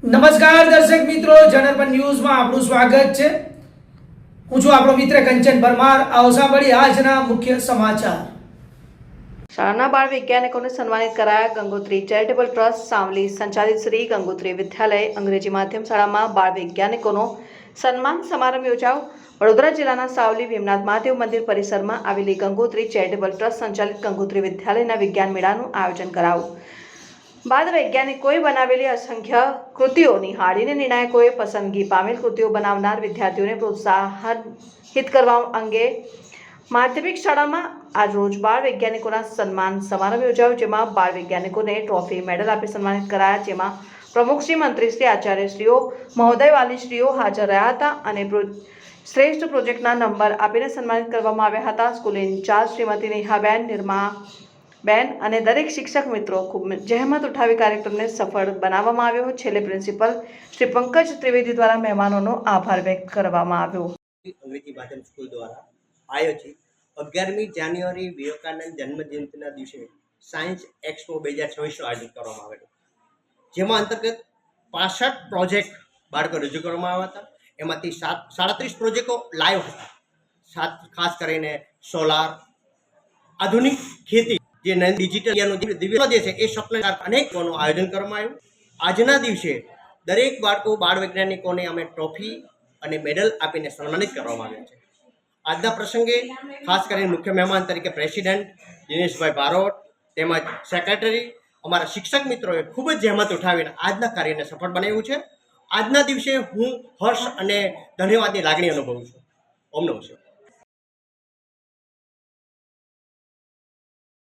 નમસ્કાર દર્શક મિત્રો, જનરપન ન્યૂઝમાં આપનું સ્વાગત છે। હું છું આપણો મિત્ર કંચન પરમાર। આવો સાંભળીએ આજના મુખ્ય સમાચાર। શાળાના બાળ વૈજ્ઞાનિકોને સન્માનિત કરાયા। ગંગોત્રી ચેરિટેબલ ટ્રસ્ટ સાવલી સંચાલિત શ્રી ગંગોત્રી વિદ્યાલય અંગ્રેજી માધ્યમ શાળામાં બાળ વૈજ્ઞાનિકોનો સન્માન સમારંભ યોજાયો। વડોદરા જિલ્લાના સાવલી ભીમનાથ મહાદેવ મંદિર પરિસરમાં આવેલી ગંગોત્રી ચેરિટેબલ ટ્રસ્ટ સંચાલિત ગંગોત્રી વિદ્યાલયના વિજ્ઞાન મેળાનું આયોજન કરાયું। બાળ વૈજ્ઞાનિકોએ બનાવેલી અસંખ્ય કૃતિઓ નિહાળીને નિર્ણાયકોએ પસંદગી પામેલ કૃતિઓ બનાવનાર વિદ્યાર્થીઓને પ્રોત્સાહિત કરવા અંગે માધ્યમિક શાળામાં આજરોજ બાળ વૈજ્ઞાનિકોના સન્માન સમારંભ યોજાયો, જેમાં બાળ વૈજ્ઞાનિકોને ટ્રોફી મેડલ આપી સન્માનિત કરાયા, જેમાં પ્રમુખશ્રી, મંત્રીશ્રી, આચાર્યશ્રીઓ, મહોદય વાલીશ્રીઓ હાજર રહ્યા હતા અને શ્રેષ્ઠ પ્રોજેક્ટના નંબર આપીને સન્માનિત કરવામાં આવ્યા હતા। સ્કૂલ ઇન્ચાર્જ શ્રીમતી નેહાબેન, નિર્માબેન અને દરેક શિક્ષક મિત્રો ખૂબ જહેમત ઉઠાવી કાર્યક્રમને સફળ બનાવવામાં આવ્યો। છેલ્લે પ્રિન્સિપલ શ્રી પંકજ ત્રિવેદી દ્વારા મહેમાનોનો આભાર વ્યક્ત કરવામાં આવ્યો। અંગ્રેજી માધ્યમ સ્કૂલ દ્વારા આયોજિત 11મી જાન્યુઆરી વિવેકાનંદ જન્મજયંતિના દિવસે સાયન્સ એક્સપો 2026નું આયોજન કરવામાં આવેલું, જેમાં અંતર્ગત 65 પ્રોજેક્ટ બાળકો રજૂ કરવામાં આવ્યા હતા। એમાંથી 37 પ્રોજેક્ટો લાઈવ હતા। ખાસ કરીને સોલાર, આધુનિક ખેતી, જે ડિજિટલ દિવ્ય છે એ સ્વપ્નકાર અનેકોનું આયોજન કરવામાં આવ્યું। આજના દિવસે દરેક બાળ વૈજ્ઞાનિકોને અમે ટ્રોફી અને મેડલ આપીને સન્માનિત કરવામાં આવ્યા છે। આજના પ્રસંગે ખાસ કરીને મુખ્ય મહેમાન તરીકે પ્રેસિડેન્ટ દિનેશભાઈ બારોટ તેમજ સેક્રેટરી, અમારા શિક્ષક મિત્રોએ ખૂબ જ જહેમત ઉઠાવીને આજના કાર્યને સફળ બનાવ્યું છે। આજના દિવસે હું હર્ષ અને ધન્યવાદની લાગણી અનુભવું છું। ઓમ નમઃ શિવાય।